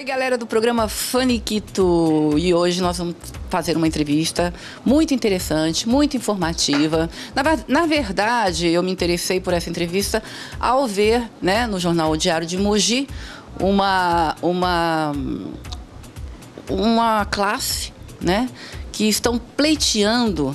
Oi, galera do programa Faniquito. E hoje nós vamos fazer uma entrevista muito interessante, muito informativa. Na verdade, eu me interessei por essa entrevista ao ver, né, no jornal O Diário de Mogi, uma classe, né, que estão pleiteando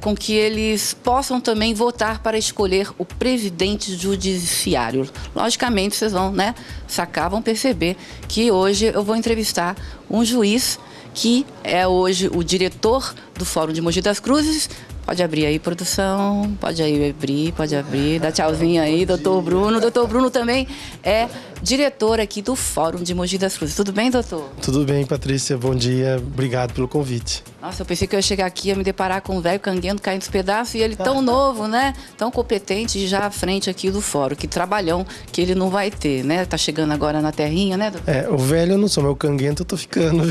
com que eles possam também votar para escolher o presidente judiciário. Logicamente, vocês vão, né, sacar, vão perceber que hoje eu vou entrevistar um juiz que é hoje o diretor do Fórum de Mogi das Cruzes. Pode abrir aí, produção. Pode abrir. Dá tchauzinho aí, doutor Bruno. Doutor Bruno também é diretor aqui do Fórum de Mogi das Cruzes. Tudo bem, doutor? Tudo bem, Patrícia. Bom dia. Obrigado pelo convite. Nossa, eu pensei que eu ia chegar aqui e ia me deparar com um velho canguento caindo dos pedaços e ele tão novo, né? Tão competente e já à frente aqui do Fórum. Que trabalhão que ele não vai ter, né? Tá chegando agora na terrinha, né, doutor? O velho eu não sou, mas o canguento eu tô ficando.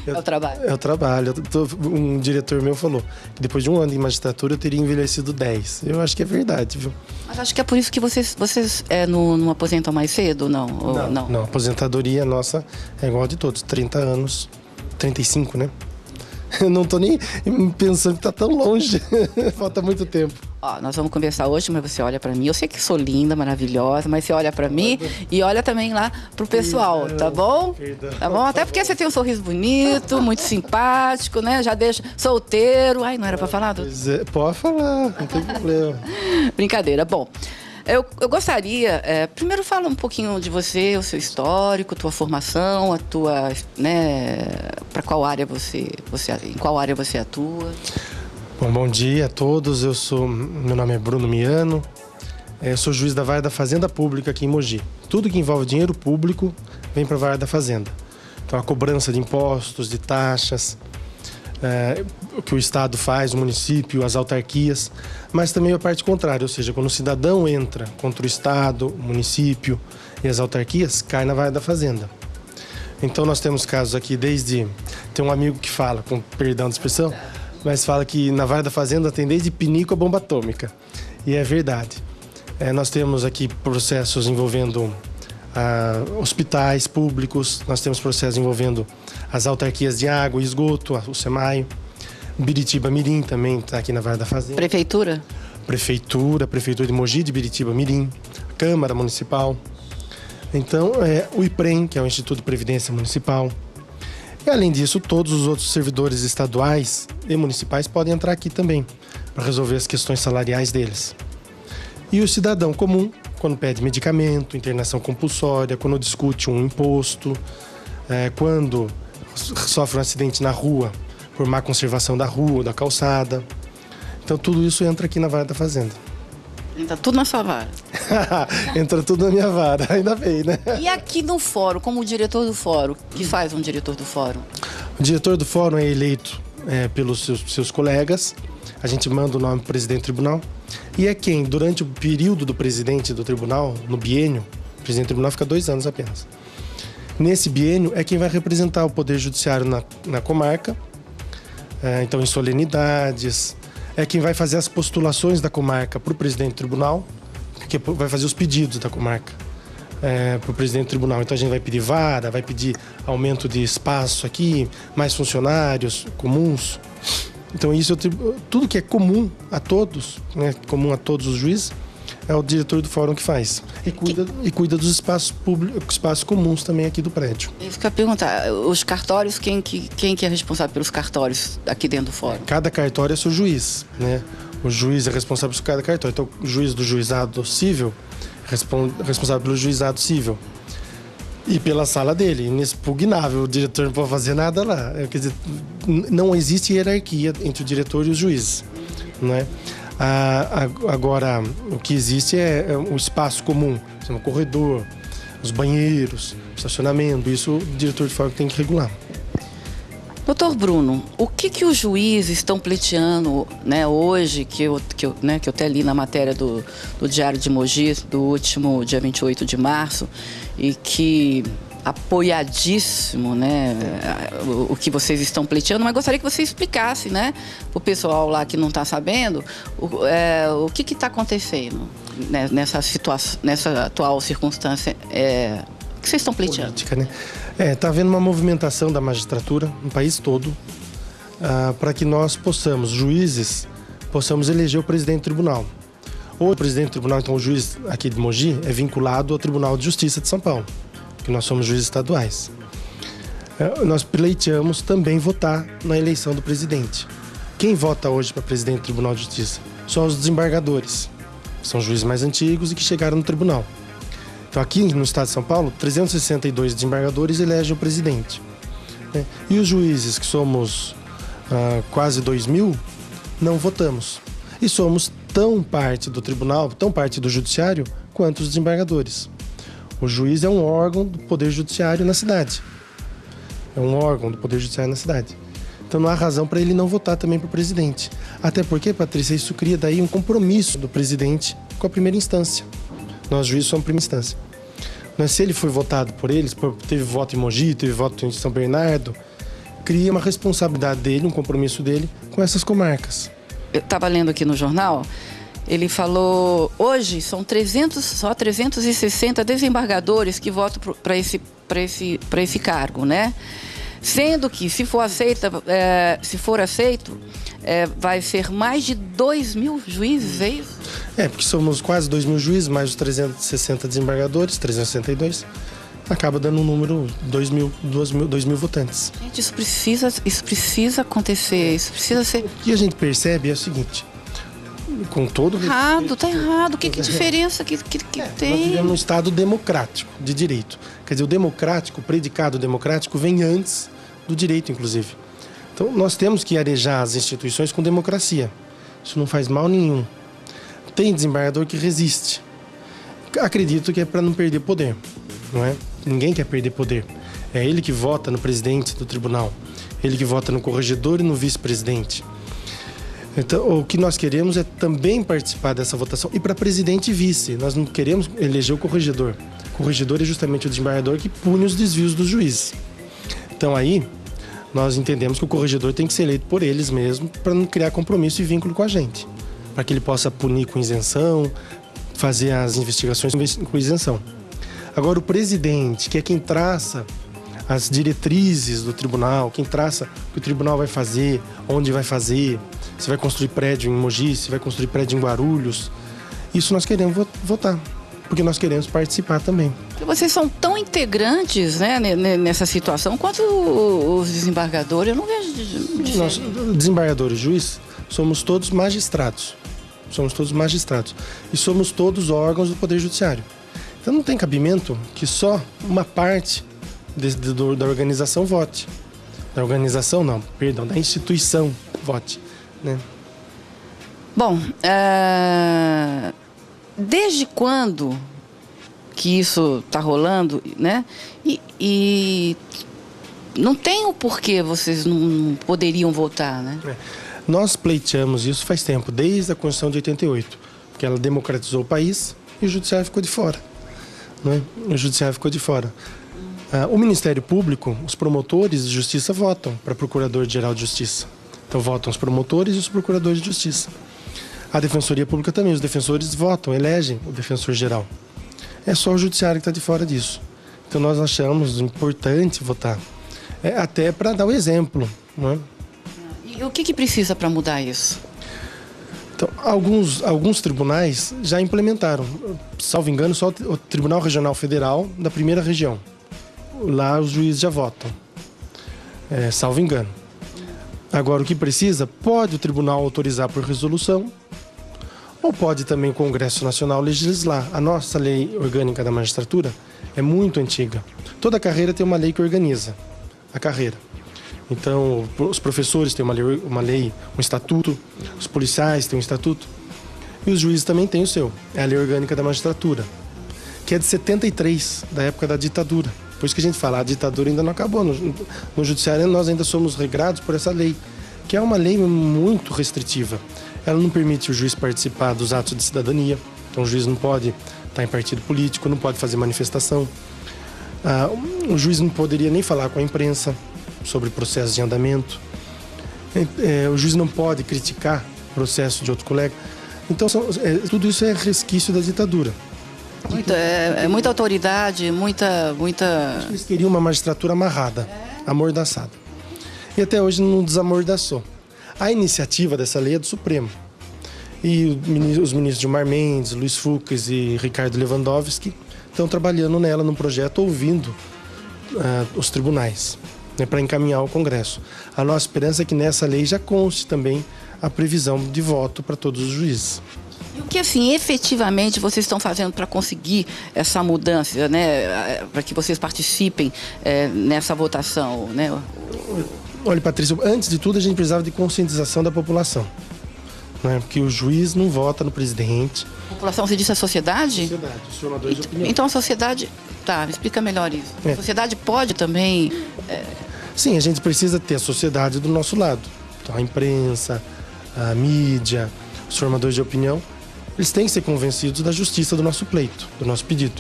É o trabalho. É o trabalho. Um diretor meu falou que depois de um ano de magistratura eu teria envelhecido 10. Eu acho que é verdade, viu? Mas acho que é por isso que vocês não aposentam mais cedo, não? Não, a aposentadoria nossa é igual a de todos, 30 anos, 35, né? Eu não tô nem pensando que tá tão longe, falta muito tempo. Ó, nós vamos conversar hoje, mas você olha pra mim. Eu sei que sou linda, maravilhosa, mas você olha pra mim e olha também lá pro pessoal, tá bom? Tá bom? Até porque você tem um sorriso bonito, muito simpático, né? Já deixa solteiro. Ai, não era pra falar, doutor? Pode falar, não tem problema. Brincadeira. Bom, eu gostaria, primeiro fala um pouquinho de você, o seu histórico, tua formação, a tua, né, para qual área em qual área você atua. Bom dia a todos, meu nome é Bruno Miano, sou juiz da Vara da Fazenda Pública aqui em Mogi. Tudo que envolve dinheiro público vem para a Vara da Fazenda. Então a cobrança de impostos, de taxas, o que o Estado faz, o município, as autarquias, mas também a parte contrária, ou seja, quando o cidadão entra contra o Estado, o município e as autarquias, cai na Vara da Fazenda. Então nós temos casos aqui tem um amigo que fala, com perdão da expressão, mas fala que na Vara da Fazenda tem desde pinico a bomba atômica. E é verdade. Nós temos aqui processos envolvendo hospitais públicos, nós temos processos envolvendo as autarquias de água e esgoto, o SEMAI, Biritiba Mirim também está aqui na Vara da Fazenda. Prefeitura? Prefeitura de Mogi de Biritiba Mirim, Câmara Municipal. Então, o IPREM, que é o Instituto de Previdência Municipal. E, além disso, todos os outros servidores estaduais e municipais podem entrar aqui também para resolver as questões salariais deles. E o cidadão comum, quando pede medicamento, internação compulsória, quando discute um imposto, quando sofre um acidente na rua, por má conservação da rua, da calçada. Então, tudo isso entra aqui na Vara da Fazenda. Entra tudo na sua vara. Entra tudo na minha vara, ainda bem, né? E aqui no Fórum, como diretor do Fórum, o que faz um diretor do Fórum? O diretor do Fórum é eleito pelos seus colegas. A gente manda o nome do presidente do tribunal. E é quem, durante o período do presidente do tribunal, no biênio, o presidente do tribunal fica 2 anos apenas. Nesse biênio é quem vai representar o Poder Judiciário na comarca, então em solenidades. É quem vai fazer as postulações da comarca para o presidente do tribunal, que vai fazer os pedidos da comarca para o presidente do tribunal. Então a gente vai pedir vara, vai pedir aumento de espaço aqui, mais funcionários comuns. Então isso tudo que é comum a todos, né, comum a todos os juízes, é o diretor do Fórum que faz. E cuida dos espaços públicos, espaços comuns também aqui do prédio. Isso que eu ia perguntar, os cartórios, quem que é responsável pelos cartórios aqui dentro do Fórum? Cada cartório é seu juiz, né? O juiz é responsável por cada cartório. Então, o juiz do juizado civil é responsável pelo juizado civil. E pela sala dele, inexpugnável, o diretor não pode fazer nada lá. Quer dizer, não existe hierarquia entre o diretor e os juízes, não é? Agora, o que existe é o espaço comum, o corredor, os banheiros, o estacionamento. Isso o diretor de fórum tem que regular. Doutor Bruno, o que os juízes estão pleiteando, né, hoje, que eu até li na matéria do Diário de Mogi, do último dia 28 de março, e que apoiadíssimo, né, o que vocês estão pleiteando, mas gostaria que você explicasse, né, o pessoal lá que não está sabendo, o que está acontecendo, né, nessa atual circunstância que vocês estão pleiteando? Política, né? Está havendo uma movimentação da magistratura no país todo para que nós possamos, juízes, possamos eleger o presidente do tribunal. O presidente do tribunal, então o juiz aqui de Mogi, é vinculado ao Tribunal de Justiça de São Paulo, que nós somos juízes estaduais. Nós pleiteamos também votar na eleição do presidente. Quem vota hoje para presidente do Tribunal de Justiça? São os desembargadores, que são juízes mais antigos e que chegaram no tribunal. Então aqui no estado de São Paulo, 362 desembargadores elegem o presidente. E os juízes, que somos quase 2.000, não votamos. E somos tão parte do tribunal, tão parte do judiciário, quanto os desembargadores. O juiz é um órgão do poder judiciário na cidade. É um órgão do poder judiciário na cidade. Então não há razão para ele não votar também para o presidente. Até porque, Patrícia, isso cria daí um compromisso do presidente com a primeira instância. Nós, juízes, somos a primeira instância. Mas se ele foi votado por eles, teve voto em Mogi, teve voto em São Bernardo, cria uma responsabilidade dele, um compromisso dele com essas comarcas. Eu estava lendo aqui no jornal, ele falou, hoje são 360 desembargadores que votam para esse cargo, né? Sendo que, se for aceito, vai ser mais de 2.000 juízes, é isso? Porque somos quase 2.000 juízes, mais os 360 desembargadores, 362, acaba dando um número, 2.000 votantes. Gente, isso precisa acontecer, isso precisa ser... O que a gente percebe é o seguinte, com todo respeito... Tá errado, que diferença que tem? Nós vivemos num Estado democrático, de direito. Quer dizer, o democrático, o predicado democrático vem antes do direito, inclusive. Então, nós temos que arejar as instituições com democracia. Isso não faz mal nenhum. Tem desembargador que resiste. Acredito que é para não perder poder, não é? Ninguém quer perder poder. É ele que vota no presidente do tribunal. Ele que vota no corregedor e no vice-presidente. Então, o que nós queremos é também participar dessa votação. E para presidente e vice, nós não queremos eleger o corregedor. O corregedor é justamente o desembargador que pune os desvios dos juízes. Então aí, nós entendemos que o corregedor tem que ser eleito por eles mesmos para não criar compromisso e vínculo com a gente. Para que ele possa punir com isenção, fazer as investigações com isenção. Agora, o presidente, que é quem traça as diretrizes do tribunal, quem traça o que o tribunal vai fazer, onde vai fazer, se vai construir prédio em Mogi, se vai construir prédio em Guarulhos, isso nós queremos votar, porque nós queremos participar também. Vocês são tão integrantes, né, nessa situação quanto os desembargadores, eu não vejo diferença. Nós, desembargadores, juiz, somos todos magistrados. Somos todos magistrados. E somos todos órgãos do Poder Judiciário. Então não tem cabimento que só uma parte da organização vote. Da organização, não, perdão, da instituição vote, né? Bom, desde quando que isso está rolando, né? E não tem o porquê vocês não poderiam votar, né? Nós pleiteamos isso faz tempo, desde a Constituição de 88, porque ela democratizou o país e o Judiciário ficou de fora. Né? O Judiciário ficou de fora. O Ministério Público, os promotores de justiça votam para Procurador-Geral de Justiça. Então votam os promotores e os procuradores de justiça. A Defensoria Pública também, os defensores votam, elegem o defensor-geral. É só o Judiciário que está de fora disso. Então nós achamos importante votar, até para dar o exemplo. Não é? E o que precisa para mudar isso? Então, alguns tribunais já implementaram, salvo engano, só o Tribunal Regional Federal da primeira região. Lá os juízes já votam, salvo engano. Agora, o que precisa, pode o tribunal autorizar por resolução, ou pode também o Congresso Nacional legislar. A nossa lei orgânica da magistratura é muito antiga. Toda carreira tem uma lei que organiza a carreira. Então, os professores têm uma lei, um estatuto, os policiais têm um estatuto, e os juízes também têm o seu. É a lei orgânica da magistratura, que é de 73, da época da ditadura. Por isso que a gente fala, a ditadura ainda não acabou. No judiciário nós ainda somos regrados por essa lei, que é uma lei muito restritiva. Ela não permite o juiz participar dos atos de cidadania. Então o juiz não pode estar em partido político, não pode fazer manifestação. O juiz não poderia nem falar com a imprensa sobre processos de andamento. O juiz não pode criticar processo de outro colega. Então tudo isso é resquício da ditadura. Muita autoridade, muita... Eles queriam uma magistratura amarrada, amordaçada. E até hoje não desamordaçou. A iniciativa dessa lei é do Supremo. E os ministros Gilmar Mendes, Luiz Fux e Ricardo Lewandowski estão trabalhando nela, num projeto, ouvindo os tribunais, né, para encaminhar ao Congresso. A nossa esperança é que nessa lei já conste também a previsão de voto para todos os juízes. E o que, assim, efetivamente vocês estão fazendo para conseguir essa mudança, né, para que vocês participem nessa votação, né? Olha, Patrícia, antes de tudo a gente precisava de conscientização da população, né? Porque o juiz não vota no presidente. A população, você disse a sociedade? Sociedade, os formadores de opinião. Então a sociedade... Tá, explica melhor isso. A sociedade pode também... Sim, a gente precisa ter a sociedade do nosso lado. Então a imprensa, a mídia, os formadores de opinião, eles têm que ser convencidos da justiça do nosso pleito, do nosso pedido.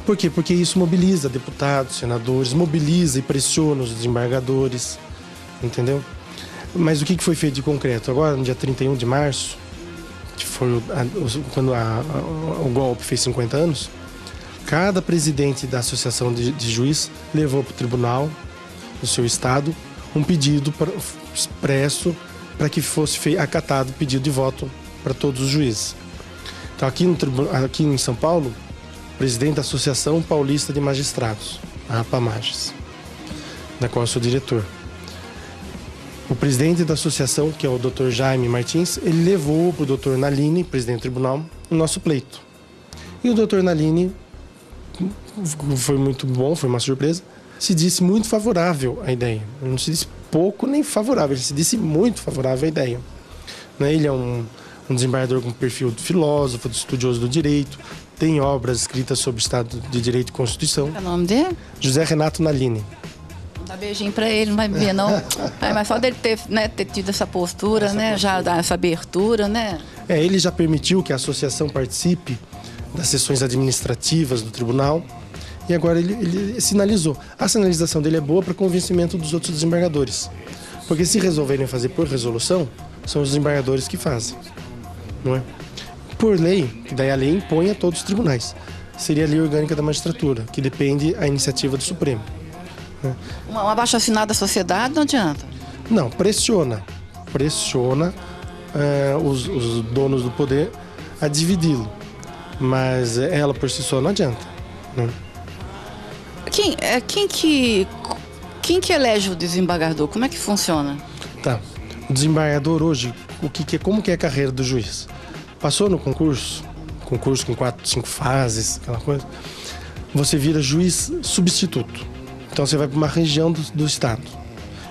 Por quê? Porque isso mobiliza deputados, senadores, mobiliza e pressiona os desembargadores, entendeu? Mas o que foi feito de concreto? Agora, no dia 31 de março, que foi quando o golpe fez 50 anos, cada presidente da associação de juiz levou para o tribunal do seu estado um pedido expresso para que fosse acatado o pedido de voto para todos os juízes. Então, aqui em São Paulo, o presidente da Associação Paulista de Magistrados, a APAMAGES, da qual eu sou diretor. O presidente da associação, que é o Dr. Jaime Martins, ele levou para o Dr. Nalini, presidente do tribunal, o nosso pleito. E o Dr. Nalini foi muito bom, foi uma surpresa, se disse muito favorável à ideia. Não se disse pouco nem favorável, ele se disse muito favorável à ideia. Ele é um desembargador com perfil de filósofo, de estudioso do direito, tem obras escritas sobre Estado de Direito e Constituição. Qual é o nome dele? José Renato Nalini. Dá beijinho pra ele, não vai ver, não. Mas só dele ter tido essa postura, né? Já dar essa abertura, né? Ele já permitiu que a associação participe das sessões administrativas do tribunal e agora ele sinalizou. A sinalização dele é boa para convencimento dos outros desembargadores. Porque se resolverem fazer por resolução, são os desembargadores que fazem, não é? Por lei, que daí a lei impõe a todos os tribunais, seria a lei orgânica da magistratura, que depende da iniciativa do Supremo. Um abaixo-assinado da sociedade não adianta? Não, pressiona os donos do poder a dividi-lo, mas ela por si só não adianta, né? Quem que elege o desembargador? Como é que funciona? Tá. O desembargador hoje, como que é a carreira do juiz? Passou no concurso com 4, 5 fases, aquela coisa, você vira juiz substituto. Então você vai para uma região do estado.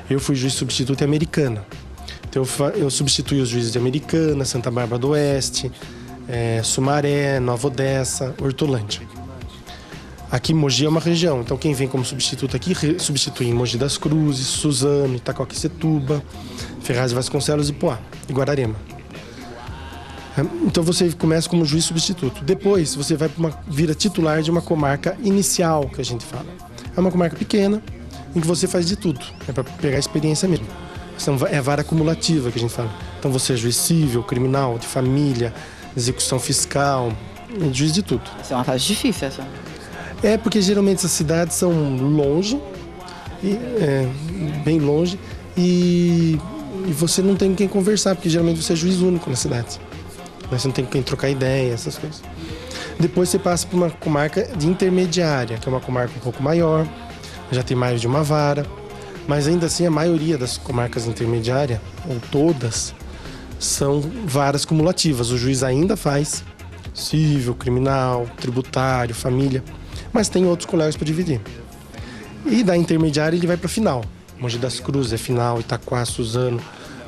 Eu fui juiz substituto em Americana. Então eu substituí os juízes de Americana, Santa Bárbara do Oeste, Sumaré, Nova Odessa, Hortolândia. Aqui Mogi é uma região, então quem vem como substituto aqui substitui em Mogi das Cruzes, Suzano, Itacoaquecetuba, Ferraz de Vasconcelos, Ipoá e Guararema. Então você começa como juiz substituto. Depois você vira titular de uma comarca inicial, que a gente fala. É uma comarca pequena, em que você faz de tudo. É para pegar experiência mesmo. Então, é a vara acumulativa que a gente fala. Então você é juiz civil, criminal, de família, execução fiscal, juiz de tudo. Essa é uma fase difícil, essa. É porque geralmente essas cidades são longe, bem longe, e você não tem com quem conversar, porque geralmente você é juiz único na cidade. Você não tem com quem trocar ideia, essas coisas. Depois você passa por uma comarca de intermediária, que é uma comarca um pouco maior, já tem mais de uma vara, mas ainda assim a maioria das comarcas intermediárias, ou todas, são varas cumulativas. O juiz ainda faz civil, criminal, tributário, família, mas tem outros colegas para dividir. E da intermediária ele vai para final. Mogi das Cruzes é final, Itaquá, Suzano,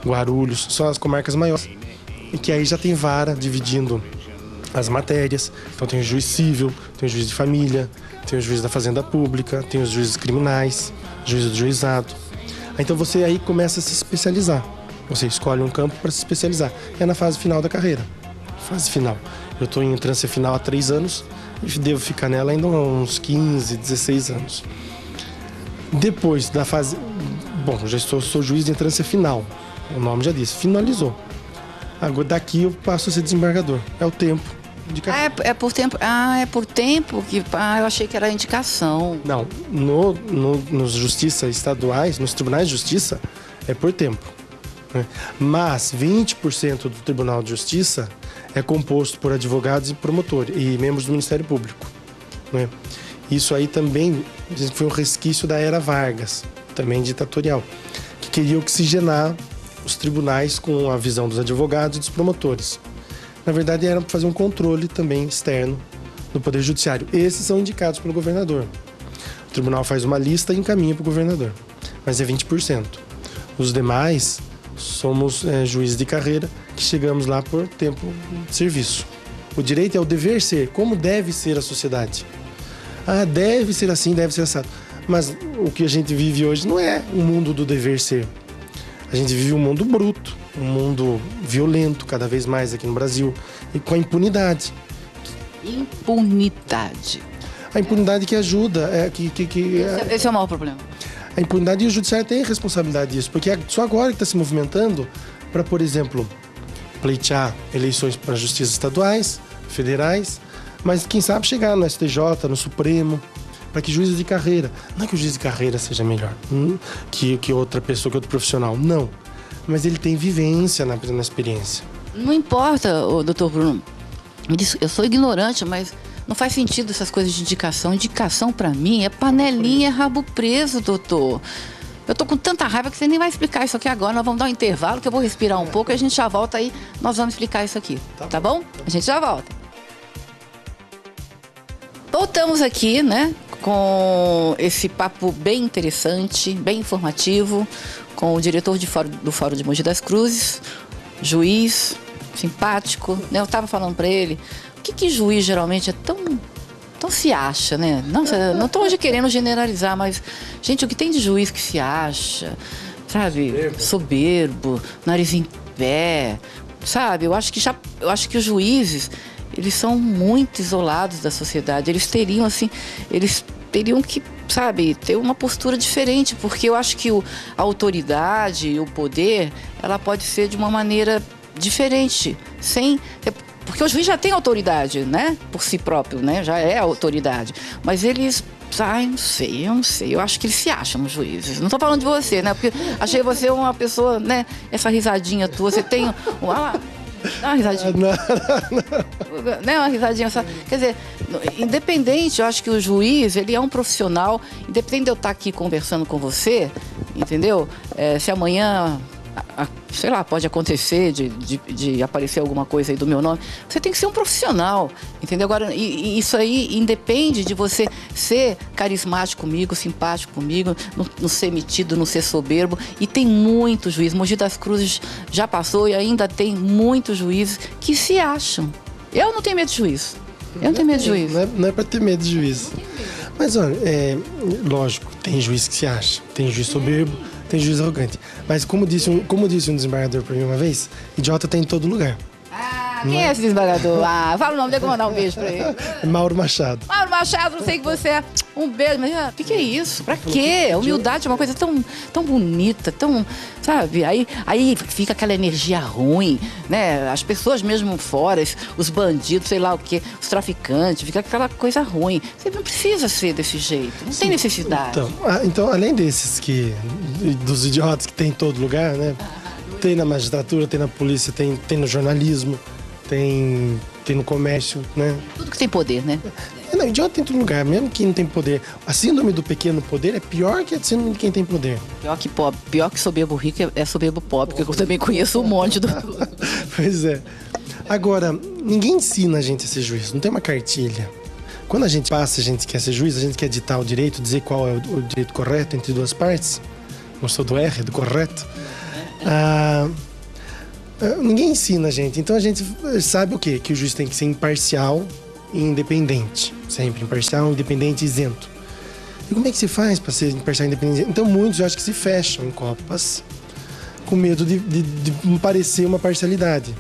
Guarulhos, são as comarcas maiores. E que aí já tem vara dividindo as matérias. Então tem o juiz civil, tem o juiz de família, tem o juiz da fazenda pública, tem os juízes criminais, juiz do juizado. Então você aí começa a se especializar. Você escolhe um campo para se especializar. É na fase final da carreira. Fase final. Eu estou em entrância final há 3 anos e devo ficar nela ainda uns 15, 16 anos. Depois da fase... Bom, já sou juiz de entrância final. O nome já disse, finalizou. Agora daqui eu passo a ser desembargador. É o tempo É por tempo. É por tempo que. Eu achei que era indicação. Não, nos justiça estaduais, nos tribunais de justiça, é por tempo. Né? Mas 20% do Tribunal de Justiça é composto por advogados e promotores e membros do Ministério Público. Né? Isso aí também foi um resquício da era Vargas, também ditatorial, que queria oxigenar os tribunais com a visão dos advogados e dos promotores. Na verdade, era para fazer um controle também externo do Poder Judiciário. Esses são indicados pelo governador. O tribunal faz uma lista e encaminha para o governador, mas é 20%. Os demais somos juízes de carreira que chegamos lá por tempo de serviço. O direito é o dever ser, como deve ser a sociedade. Deve ser assim, deve ser assado. Mas o que a gente vive hoje não é um mundo do dever ser. A gente vive um mundo bruto, um mundo violento cada vez mais aqui no Brasil e com a impunidade. Impunidade. A impunidade que ajuda. Esse é o maior problema. A impunidade, e o judiciário tem responsabilidade disso, porque é só agora que está se movimentando para, por exemplo, pleitear eleições para justiças estaduais, federais, mas quem sabe chegar no STJ, no Supremo, para que juízes de carreira, não é que o juiz de carreira seja melhor que outra pessoa, que outro profissional, não, mas ele tem vivência na experiência. Não importa, doutor Bruno, eu sou ignorante, mas não faz sentido essas coisas de indicação. Indicação para mim é panelinha, é rabo preso, doutor. Eu tô com tanta raiva que você nem vai explicar isso aqui agora. Nós vamos dar um intervalo que eu vou respirar um pouco e a gente já volta aí. Nós vamos explicar isso aqui, tá bom? A gente já volta. Voltamos aqui, né, com esse papo bem interessante, bem informativo, com o diretor do Fórum de Mogi das Cruzes, juiz, simpático, né? Eu tava falando para ele, o que juiz geralmente é tão se acha, né? Não tô hoje querendo generalizar, mas, gente, o que tem de juiz que se acha, sabe? Soberbo, nariz em pé, sabe? Eu acho que os juízes, eles são muito isolados da sociedade. Eles teriam que, sabe, ter uma postura diferente, porque eu acho que a autoridade e o poder, ela pode ser de uma maneira diferente, porque o juiz já tem autoridade, né, por si próprio, né, já é autoridade, mas eles, eu não sei, eu acho que eles se acham juízes. Não tô falando de você, né, porque achei você uma pessoa, né, essa risadinha tua, você tem uma risadinha. Não. Uma risadinha só. Quer dizer, independente, eu acho que o juiz, ele é um profissional, independente de eu estar aqui conversando com você, entendeu? Se amanhã, sei lá, pode acontecer de aparecer alguma coisa aí do meu nome, você tem que ser um profissional, entendeu? Agora, isso aí independe de você ser carismático comigo, simpático comigo, não ser metido, não ser soberbo. E tem muito juiz, Mogi das Cruzes já passou e ainda tem muitos juízes que se acham. Eu não tenho medo de juiz. Eu não tenho medo de juiz. Não é pra ter medo de juiz. Mas, olha, lógico, tem juiz que se acha, tem juiz soberbo, tem juiz arrogante. Mas como disse um desembargador para mim uma vez, idiota tem em todo lugar. Quem é esse desembargador? Fala o nome dele que eu vou mandar um beijo pra ele. Mauro Machado. Mauro Machado, não sei que você é. Um beijo. Mas o que é isso? Pra quê? A humildade é uma coisa tão bonita, tão, sabe? Aí fica aquela energia ruim, né? As pessoas mesmo fora, os bandidos, sei lá o quê, os traficantes, fica aquela coisa ruim. Você não precisa ser desse jeito, não tem necessidade. Então, além dos idiotas que tem em todo lugar, né? Tem na magistratura, tem na polícia, tem no jornalismo, tem no comércio, né? Tudo que tem poder, né? Não, idiota tem em todo lugar, mesmo quem não tem poder. A síndrome do pequeno poder é pior que a síndrome de quem tem poder. Pior que pobre, pior que soberbo rico é soberbo pobre, porque eu também conheço um monte do... Pois é. Agora, ninguém ensina a gente a ser juiz, não tem uma cartilha. Quando a gente quer ser juiz, a gente quer ditar o direito, dizer qual é o direito correto entre duas partes. Não sou do R, do correto. Ninguém ensina a gente. Então a gente sabe o quê? Que o juiz tem que ser imparcial e independente. Sempre imparcial, independente e isento. E como é que se faz para ser imparcial e independente? Então muitos eu acho que se fecham em copas com medo de parecer uma parcialidade.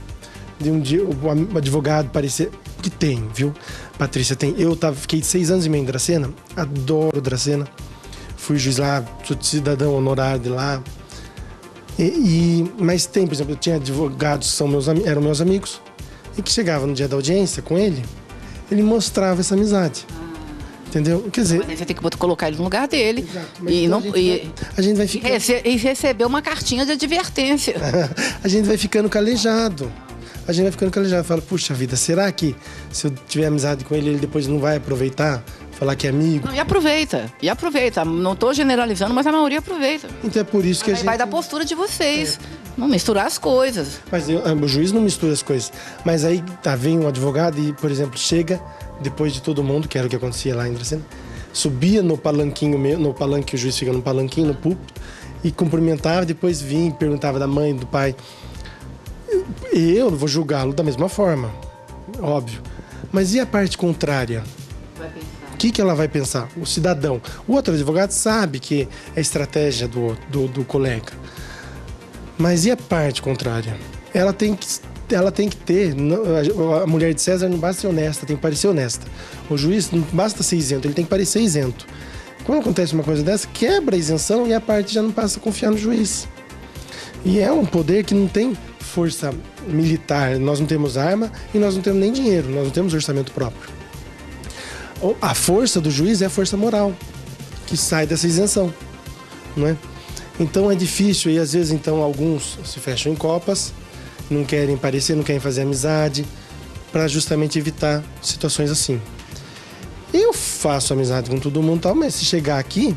De um dia o advogado parecer... Que tem, viu? Patrícia, tem. Fiquei 6 anos e meio em Dracena. Adoro Dracena. Fui juiz lá, sou cidadão honorário de lá. Mas tem, por exemplo, eu tinha advogados que eram meus amigos, E que chegava no dia da audiência com ele mostrava essa amizade. Entendeu? Quer dizer... Mas você tem que colocar ele no lugar dele. Exato, E, então não, a gente vai ficar... e receber uma cartinha de advertência. A gente vai ficando calejado. A gente vai ficando calejado. Fala, puxa vida, será que se eu tiver amizade com ele, ele depois não vai aproveitar? Falar que é amigo? Não, e aproveita. Não estou generalizando, mas a maioria aproveita. Então é por isso que a gente... Vai da postura de vocês. Não misturar as coisas. Mas o juiz não mistura as coisas. Mas aí vem um advogado e, por exemplo, chega depois de todo mundo, que era o que acontecia lá em Dracena, subia no palanquinho, no palanque, o juiz fica no palanquinho, no púlpito, e cumprimentava, depois vinha e perguntava da mãe, do pai. E eu vou julgá-lo da mesma forma, óbvio. Mas e a parte contrária? O que ela vai pensar? O cidadão. O outro advogado sabe que é estratégia do colega. Mas e a parte contrária? Ela tem que ter... A mulher de César não basta ser honesta, tem que parecer honesta. O juiz não basta ser isento, ele tem que parecer isento. Quando acontece uma coisa dessa, quebra a isenção e a parte já não passa a confiar no juiz. E é um poder que não tem força militar. Nós não temos arma e nós não temos nem dinheiro, nós não temos orçamento próprio. A força do juiz é a força moral, que sai dessa isenção, não é? Então é difícil e às vezes então alguns se fecham em copas, não querem parecer, não querem fazer amizade, para justamente evitar situações assim. Eu faço amizade com todo mundo, tal, mas se chegar aqui,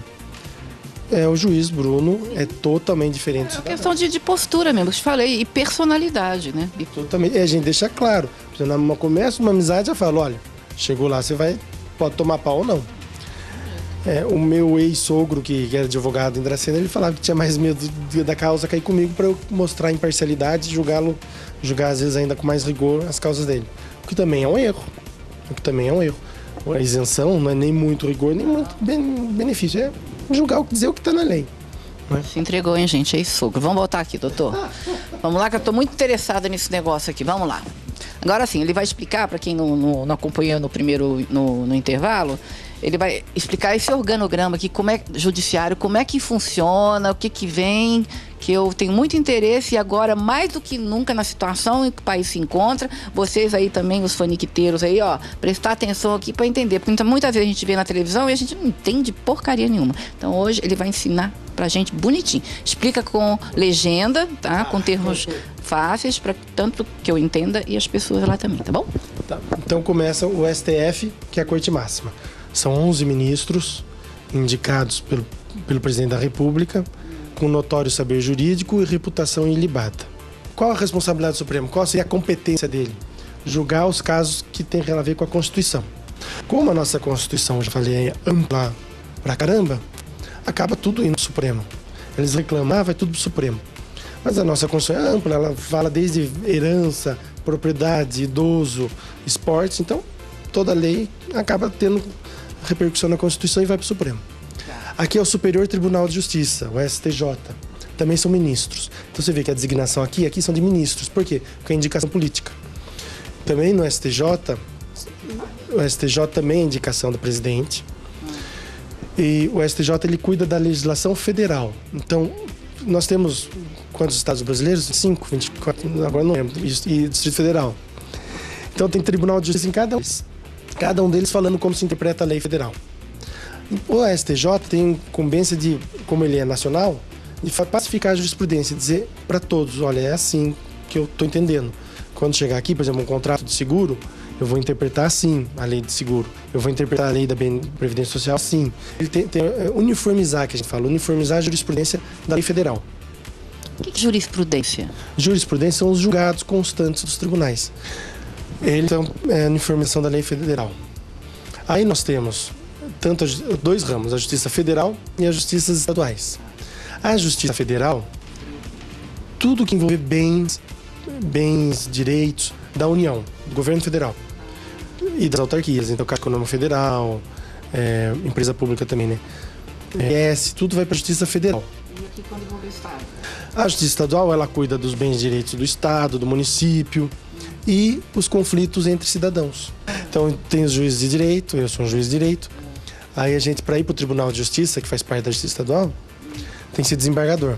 o juiz Bruno é totalmente diferente. É uma questão de postura mesmo, que eu te falei, e personalidade, né? Totalmente. E a gente deixa claro. Você começa uma amizade, já fala, olha, chegou lá, você pode tomar pau ou não. O meu ex-sogro, que era advogado em Dracena, ele falava que tinha mais medo da causa cair comigo para eu mostrar imparcialidade e julgar às vezes ainda com mais rigor as causas dele. O que também é um erro. A isenção não é nem muito rigor, nem muito benefício. É julgar, dizer o que está na lei. Né? Se entregou, hein, gente? É isso, sogro. Vamos voltar aqui, doutor. Vamos lá, que eu estou muito interessada nesse negócio aqui. Vamos lá. Agora sim, ele vai explicar, para quem não acompanhou no intervalo, ele vai explicar esse organograma aqui, judiciário, como é que funciona, o que vem, que eu tenho muito interesse e agora, mais do que nunca, na situação em que o país se encontra, vocês aí também, os faniquiteiros aí, ó, prestar atenção aqui para entender, porque muitas vezes a gente vê na televisão e a gente não entende porcaria nenhuma. Então hoje ele vai ensinar pra gente bonitinho. Explica com legenda, tá? Com termos fáceis, para tanto que eu entenda e as pessoas lá também, tá bom? Tá. Então começa o STF, que é a Corte Máxima. São 11 ministros indicados pelo Presidente da República, com notório saber jurídico e reputação ilibada. Qual a responsabilidade do Supremo? Qual seria a competência dele? Julgar os casos que têm a ver com a Constituição. Como a nossa Constituição, já falei, é ampla pra caramba, acaba tudo indo pro Supremo. Eles reclamam, vai tudo pro Supremo. Mas a nossa Constituição é ampla, ela fala desde herança, propriedade, idoso, esportes, então toda lei acaba tendo repercussão na Constituição e vai para o Supremo. Aqui é o Superior Tribunal de Justiça, o STJ. Também são ministros. Então você vê que a designação aqui são de ministros. Por quê? Porque é indicação política. Também no STJ, o STJ também é indicação do presidente. E o STJ ele cuida da legislação federal. Então, nós temos quantos estados brasileiros? 5, 24, agora não lembro. E Distrito Federal. Então tem Tribunal de Justiça em cada um deles falando como se interpreta a lei federal. O STJ tem incumbência de, como ele é nacional, de pacificar a jurisprudência, dizer para todos, olha, é assim que eu estou entendendo. Quando chegar aqui, por exemplo, um contrato de seguro, eu vou interpretar assim a lei de seguro. Eu vou interpretar a lei da Previdência Social assim. Ele tem uniformizar, que a gente fala, uniformizar a jurisprudência da lei federal. O que é jurisprudência? Jurisprudência são os julgados constantes dos tribunais. Eles são a uniformização da lei federal. Aí nós temos dois ramos, a Justiça Federal e as Justiças Estaduais. A Justiça Federal, tudo que envolver bens, direitos da União, do governo federal e das autarquias, então Caixa Econômica Federal, empresa pública também, né? Tudo vai para a Justiça Federal. E aqui quando envolve o Estado? A Justiça Estadual, ela cuida dos bens e direitos do Estado, do município e os conflitos entre cidadãos. Então tem os juízes de direito, eu sou um juiz de direito. Aí a gente, para ir para o Tribunal de Justiça, que faz parte da Justiça Estadual, tem que ser desembargador.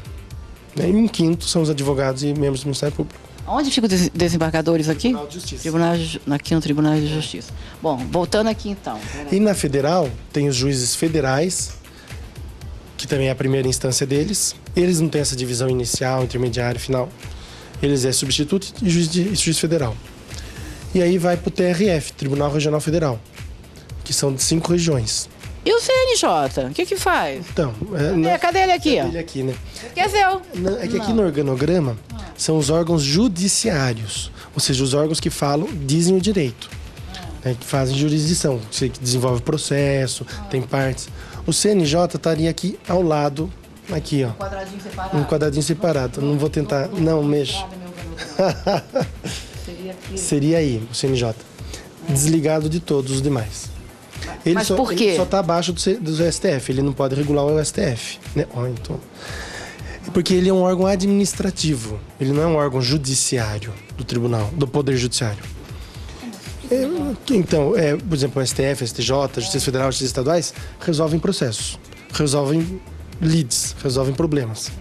E 1/5 são os advogados e membros do Ministério Público. Onde ficam os desembargadores aqui? Tribunal de Justiça. Aqui no Tribunal de Justiça. Bom, voltando aqui então. E na federal, tem os juízes federais, que também é a primeira instância deles. Eles não têm essa divisão inicial, intermediária, final. Eles é substituto e juiz federal. E aí vai para o TRF, Tribunal Regional Federal, que são de 5 regiões. E o CNJ? O que faz? Então, Cadê ele aqui? Cadê ele aqui, né? Esqueceu. É que aqui no organograma são os órgãos judiciários, ou seja, os órgãos que falam, dizem o direito, né, que fazem jurisdição, que desenvolve processo, tem partes. O CNJ estaria aqui ao lado, aqui, ó. Quadradinho separado. Um quadradinho separado. Não vou tentar. Não, mexa. Seria aí, o CNJ. Desligado de todos os demais. Mas por quê? Ele só está abaixo do STF, ele não pode regular o STF. Né? Então, porque ele é um órgão administrativo, ele não é um órgão judiciário do tribunal, do Poder Judiciário. Então, por exemplo, o STF, o STJ, a Justiça Federal, a Justiça Estaduais, resolvem processos, resolvem lides, resolvem problemas.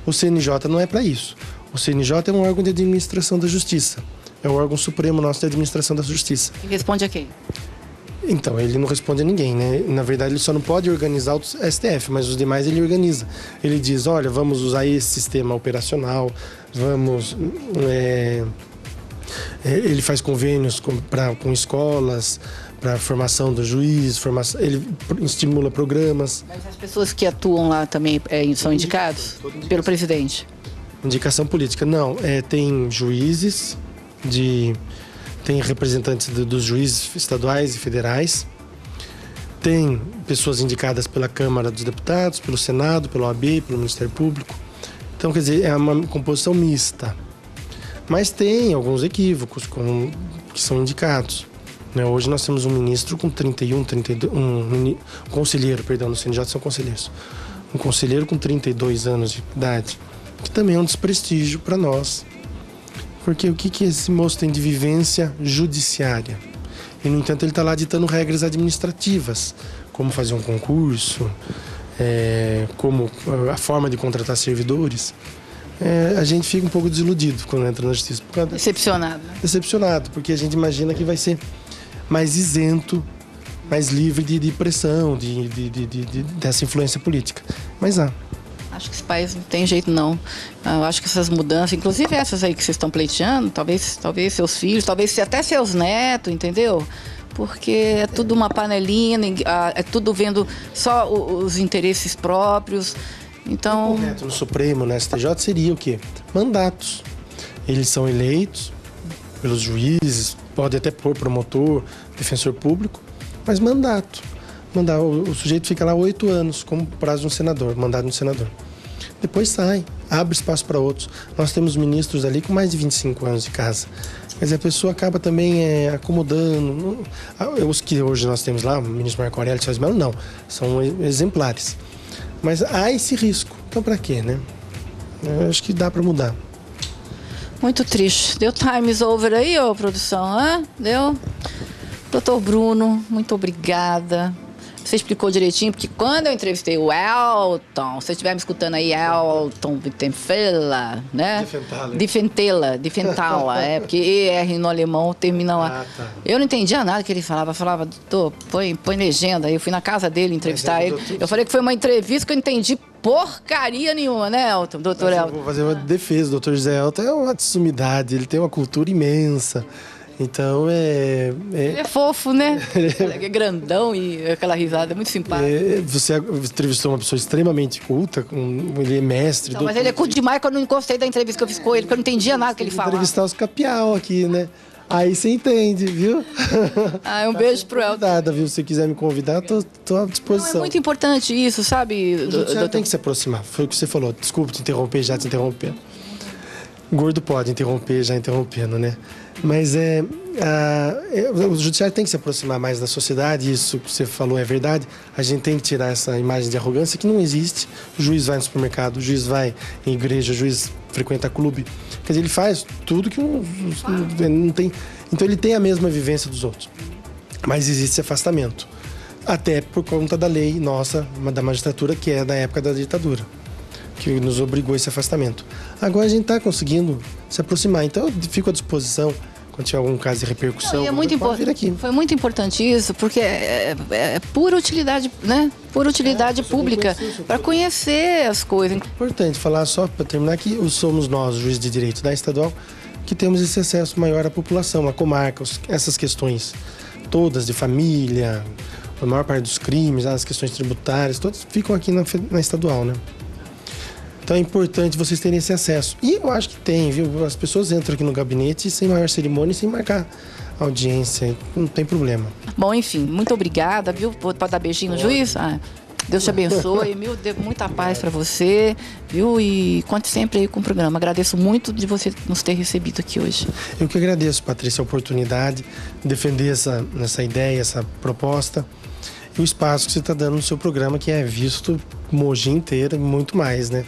O CNJ não é para isso. O CNJ é um órgão de administração da justiça. É o órgão supremo nosso de administração da justiça. E responde a quem? Então, ele não responde a ninguém, né? Na verdade, ele só não pode organizar o STF, mas os demais ele organiza. Ele diz, olha, vamos usar esse sistema operacional, vamos... ele faz convênios com escolas, para formação do juiz, ele estimula programas. Mas as pessoas que atuam lá também são indicados pelo presidente? Indicação política, não. Tem juízes, tem representantes dos juízes estaduais e federais, tem pessoas indicadas pela Câmara dos Deputados, pelo Senado, pelo OAB, pelo Ministério Público. Então, quer dizer, é uma composição mista. Mas tem alguns equívocos que são indicados. Né? Hoje nós temos um ministro com 32, um conselheiro, perdão, no CNJ são conselheiros. Um conselheiro com 32 anos de idade, que também é um desprestígio para nós. Porque o que esse moço tem de vivência judiciária? E, no entanto, ele está lá ditando regras administrativas, como fazer um concurso, como a forma de contratar servidores. A gente fica um pouco desiludido quando entra na justiça. Decepcionado. Decepcionado, porque a gente imagina que vai ser mais isento, mais livre de pressão, dessa influência política. Mas acho que esse país não tem jeito, não. Eu acho que essas mudanças, inclusive essas aí que vocês estão pleiteando, talvez seus filhos, talvez até seus netos, entendeu? Porque é tudo uma panelinha, é tudo vendo só os interesses próprios. Então... O correto no Supremo, no STJ, seria o quê? Mandatos. Eles são eleitos pelos juízes, pode até pôr promotor, defensor público, mas mandato. O sujeito fica lá 8 anos, como prazo de um senador, mandato de um senador. Depois sai, abre espaço para outros. Nós temos ministros ali com mais de 25 anos de casa. Mas a pessoa acaba também acomodando. Os que hoje nós temos lá, o ministro Marco Aurélio Soares Melo, não, são exemplares. Mas há esse risco. Então, para quê, né? Eu acho que dá para mudar. Muito triste. Deu times over aí, ô produção? Deu? Doutor Bruno, muito obrigada. Você explicou direitinho, porque quando eu entrevistei o Elton, se você estiver me escutando aí, Elton Wittenfella, né? Diffentala, porque ER no alemão termina lá. Tá. Eu não entendia nada que ele falava, doutor, põe legenda. Aí eu fui na casa dele entrevistar ele. Eu falei que foi uma entrevista que eu entendi porcaria nenhuma, né, Elton? Doutor Elton. Eu vou fazer uma defesa. O doutor José Elton é uma sumidade, ele tem uma cultura imensa. Então, Ele é fofo, né? Ele é grandão e aquela risada, é muito simpático. Você entrevistou uma pessoa extremamente culta, ele é mestre. Não, mas ele é culto demais que eu não gostei da entrevista que eu fiz com ele, porque eu não entendia nada que ele falava. Entrevistar os capial aqui, né? Aí você entende, viu? Um beijo pro Elton. Convidada, viu? Se você quiser me convidar, tô à disposição. Não, é muito importante isso, sabe? O judiciário tem que se aproximar. Foi o que você falou. Desculpa te interromper, já te interrompendo. Gordo pode interromper, já interrompendo, né? Mas o judiciário tem que se aproximar mais da sociedade, isso que você falou é verdade. A gente tem que tirar essa imagem de arrogância que não existe. O juiz vai no supermercado, o juiz vai em igreja, o juiz frequenta clube. Quer dizer, ele faz tudo que não tem. Então ele tem a mesma vivência dos outros. Mas existe esse afastamento. Até por conta da lei nossa, da magistratura, que é da época da ditadura, que nos obrigou a esse afastamento. Agora a gente está conseguindo se aproximar. Então eu fico à disposição quando tiver algum caso de repercussão. Não, é muito importante. Foi muito importante isso, porque é pura utilidade, né? Pura utilidade pública para conhecer as coisas. Importante falar só para terminar que somos nós, juízes de direito da estadual, que temos esse acesso maior à população, à comarca, essas questões todas de família, a maior parte dos crimes, as questões tributárias, todas ficam aqui na estadual, né? Então é importante vocês terem esse acesso. E eu acho que tem, viu? As pessoas entram aqui no gabinete sem maior cerimônia e sem marcar audiência. Não tem problema. Bom, enfim, muito obrigada, viu? Pode dar beijinho no juiz? Deus te abençoe, muita paz para você, viu? E conte sempre aí com o programa. Agradeço muito de você nos ter recebido aqui hoje. Eu que agradeço, Patrícia, a oportunidade de defender essa ideia, essa proposta. E o espaço que você está dando no seu programa, que é visto Mogi inteira e muito mais, né?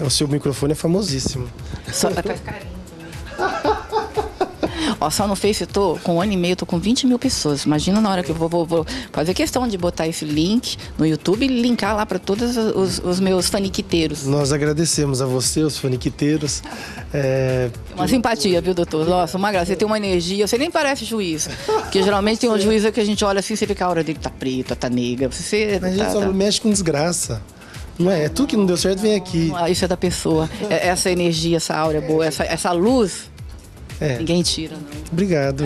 O seu microfone é famosíssimo. Faz carinho também. Ó, só no Face eu tô com 1 ano e meio, tô com 20 mil pessoas. Imagina na hora que eu vou fazer questão de botar esse link no YouTube e linkar lá para todos os meus faniquiteiros. Nós agradecemos a você, os faniquiteiros. Uma simpatia, viu, doutor? Nossa, uma graça. Você tem uma energia, você nem parece juiz. Porque geralmente tem um juiz que a gente olha assim, você vê que a hora dele tá preta, tá negra. Mas a gente só mexe com desgraça. Não é? Tudo que não deu certo vem aqui. Isso é da pessoa. Essa energia, essa áurea boa, essa luz. Ninguém tira, não. Obrigado.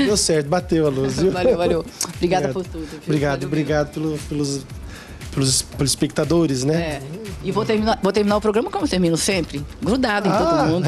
Deu certo, bateu a luz, viu? Valeu. Obrigada por tudo. Obrigado pelos espectadores, né? E vou terminar o programa como eu termino sempre, grudado em todo mundo.